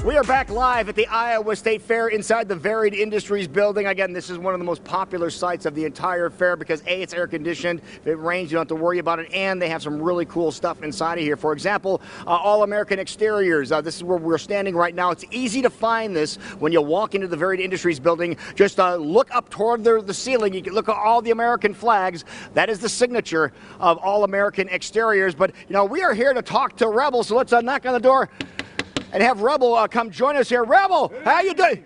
We are back live at the Iowa State Fair inside the Varied Industries building. Again, this is one of the most popular sites of the entire fair because A, it's air conditioned, if it rains, you don't have to worry about it, and they have some really cool stuff inside of here. For example, All-American Exteriors. This is where we're standing right now. It's easy to find this when you walk into the Varied Industries building. Just look up toward the ceiling. You can look at all the American flags. That is the signature of All-American Exteriors. But, you know, we are here to talk to Rebel, so let's knock on the door and have Rebel come join us here. Rebel, how you doing?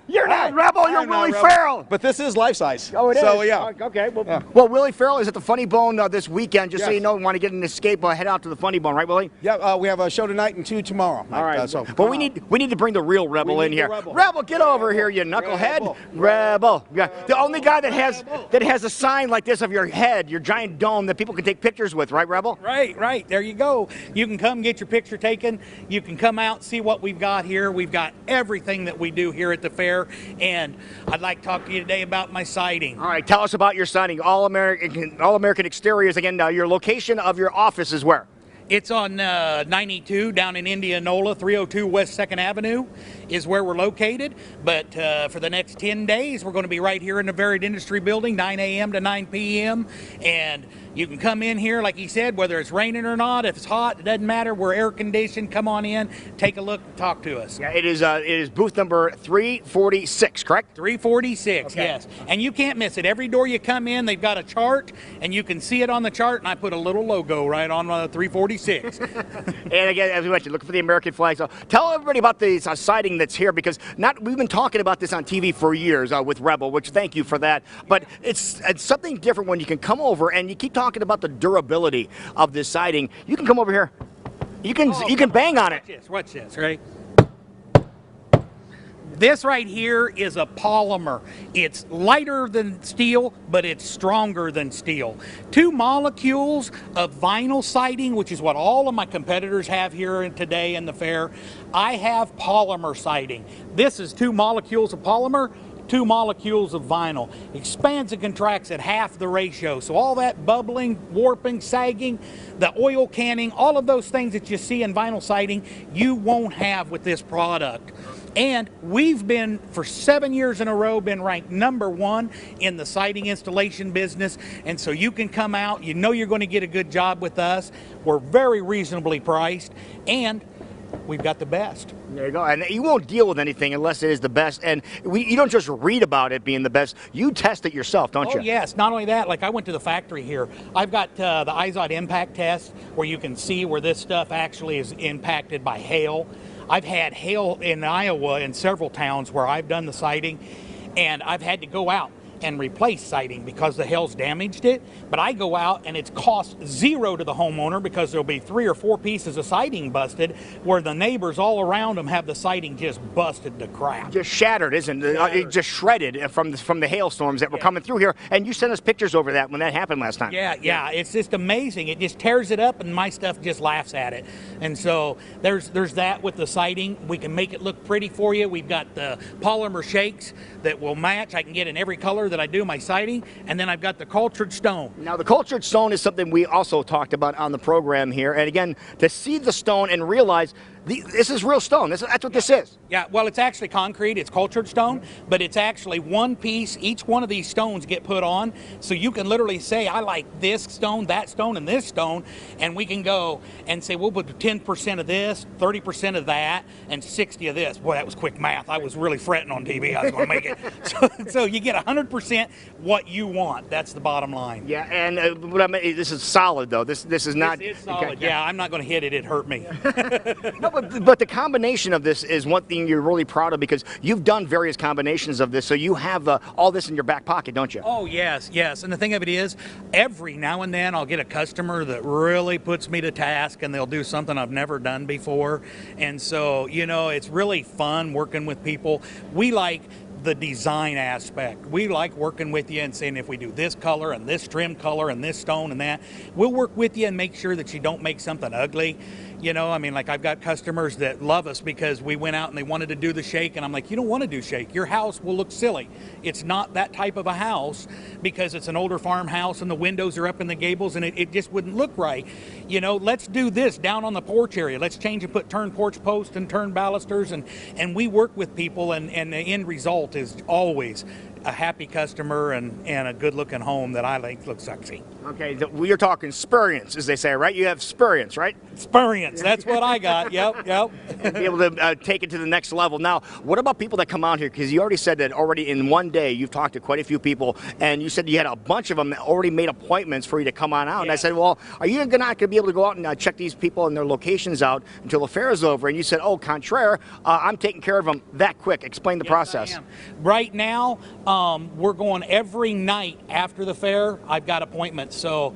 You're not Rebel, you're Willie Farrell. But this is life size. Oh, it so, is? Yeah. Okay. Well, Willie Farrell is at the Funny Bone this weekend. Just so you know, want to get an escape, head out to the Funny Bone, right, Willie? Yeah, we have a show tonight and 2 tomorrow. All right. But we need to bring the real Rebel in here. Rebel, get over here, you knucklehead. Rebel. Yeah. The only guy that has a sign like this of your head, your giant dome that people can take pictures with, right, Rebel? Right. There you go. You can come get your picture taken. You can come out, see what we've got here. We've got everything that we do here at the fair, and I'd like to talk to you today about my siding. All right, tell us about your siding. All-American Exteriors. Again, your location of your office is where? It's on 92 down in Indianola. 302 West 2nd Avenue is where we're located. But for the next 10 days, we're going to be right here in the Varied Industry Building, 9 a.m. to 9 p.m. And you can come in here, like he said, whether it's raining or not, if it's hot, it doesn't matter. We're air conditioned. Come on in, take a look, talk to us. Yeah, it is booth number 346, correct? 346, okay. Yes. And you can't miss it. Every door you come in, they've got a chart, and you can see it on the chart, and I put a little logo right on 346. And again, as we mentioned, looking for the American flag. So tell everybody about the siding that's here, because we've been talking about this on TV for years with Rebel, which thank you for that. But it's something different when you can come over and you keep talking about the durability of this siding. You can come over here. You can bang on it. Watch this, right? This right here is a polymer. It's lighter than steel, but it's stronger than steel. 2 molecules of vinyl siding, which is what all of my competitors have here today in the fair. I have polymer siding. This is 2 molecules of polymer, 2 molecules of vinyl. Expands and contracts at half the ratio. So all that bubbling, warping, sagging, the oil canning, all of those things that you see in vinyl siding, you won't have with this product. And we've been, for 7 years in a row, been ranked #1 in the siding installation business. And so you can come out, you know you're going to get a good job with us. We're very reasonably priced, and we've got the best. There you go. And you won't deal with anything unless it is the best. And you don't just read about it being the best. You test it yourself, don't you? Oh, yes. Not only that, like I went to the factory here. I've got the IZOD impact test where you can see where this stuff actually is impacted by hail. I've had hail in Iowa in several towns where I've done the siding, and I've had to go out and replace siding because the hail's damaged it. But I go out and it's cost 0 to the homeowner because there'll be 3 or 4 pieces of siding busted, where the neighbors all around them have the siding just busted to crap. Just shattered, isn't it? It just shredded from the hailstorms that were coming through here. And you sent us pictures over that when that happened last time. Yeah. It's just amazing. It just tears it up, and my stuff just laughs at it. And so there's that with the siding. We can make it look pretty for you. We've got the polymer shakes that will match. I can get in every color that I do my siding, and then I've got the cultured stone. Now, the cultured stone is something we also talked about on the program here. And again, to see the stone and realize this is real stone. That's what this is. Yeah, well, it's actually concrete. It's cultured stone, but it's actually one piece. Each one of these stones get put on, so you can literally say, I like this stone, that stone, and this stone, and we can go and say, we'll put 10% of this, 30% of that, and 60 of this. Boy, that was quick math. I was really fretting on TV. I was going to make it. So you get 100% what you want. That's the bottom line. Yeah, and this is solid, though. This is not... This is solid. Okay. Yeah, I'm not going to hit it. It hurt me. No, but the combination of this is one thing you're really proud of, because you've done various combinations of this, so you have all this in your back pocket, don't you? Oh, yes. And the thing of it is, every now and then I'll get a customer that really puts me to task, and they'll do something I've never done before. And so, you know, it's really fun working with people. We like the design aspect. We like working with you and saying if we do this color and this trim color and this stone and that, we'll work with you and make sure that you don't make something ugly. You know, I mean, like I've got customers that love us because we went out and they wanted to do the shake, and I'm like, you don't want to do shake. Your house will look silly. It's not that type of a house because it's an older farmhouse and the windows are up in the gables and it just wouldn't look right. You know, let's do this down on the porch area. Let's change and put turn porch posts and turn balusters, and we work with people, and the end result is always a happy customer and a good looking home that I think looks sexy. Okay, we're talking experience, as they say, right? You have experience, right? Experience, that's what I got. Yep. And be able to take it to the next level. Now, what about people that come out here? Because you already said that already in one day you've talked to quite a few people, and you said you had a bunch of them that already made appointments for you to come on out. Yeah. And I said, well, are you not going to be able to go out and check these people and their locations out until the fair is over? And you said, oh, contraire, I'm taking care of them that quick. Explain the process. Right now, we're going every night after the fair. I've got appointments. So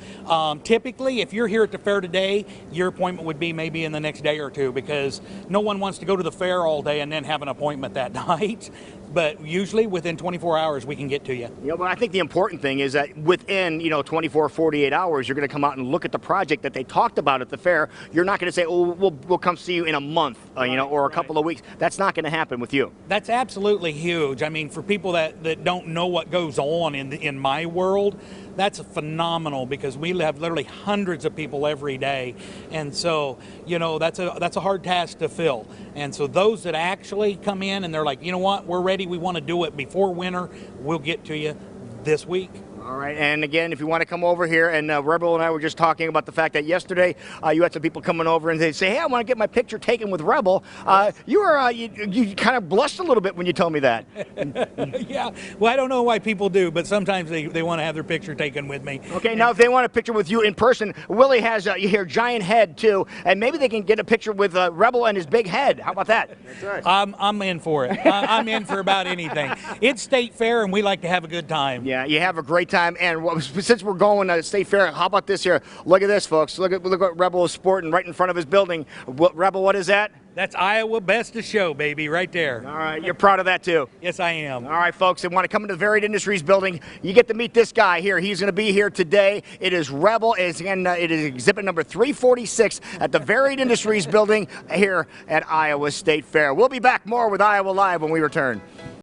typically, if you're here at the fair today, your appointment would be maybe in the next day or two, because no one wants to go to the fair all day and then have an appointment that night. But usually within 24 hours, we can get to you. You know, but I think the important thing is that within, 24, 48 hours, you're going to come out and look at the project that they talked about at the fair. You're not going to say, oh, we'll come see you in a month, or a couple of weeks. That's not going to happen with you. That's absolutely huge. I mean, for people that don't know what goes on in my world, that's phenomenal, because we have literally hundreds of people every day, and so that's a hard task to fill. And so those that actually come in and they're like, you know what, we're ready, we want to do it before winter, we'll get to you this week. All right, and again, if you want to come over here, and Rebel and I were just talking about the fact that yesterday you had some people coming over and they say, hey, I want to get my picture taken with Rebel. You kind of blushed a little bit when you told me that. Yeah, well, I don't know why people do, but sometimes they want to have their picture taken with me. Okay, now if they want a picture with you in person, Willie has your giant head too, and maybe they can get a picture with Rebel and his big head. How about that? That's right. I'm in for it. I'm in for about anything. It's State Fair, and we like to have a good time. Yeah, you have a great time. And since we're going to State Fair, how about this here? Look at this, folks. Look at what Rebel is sporting right in front of his building. Rebel, what is that? That's Iowa Best of Show, baby, right there. All right, you're proud of that too? Yes, I am. All right, folks, if you want to come into the Varied Industries building, you get to meet this guy here. He's going to be here today. It is Rebel. It is exhibit number 346 at the Varied Industries building here at Iowa State Fair. We'll be back more with Iowa Live when we return.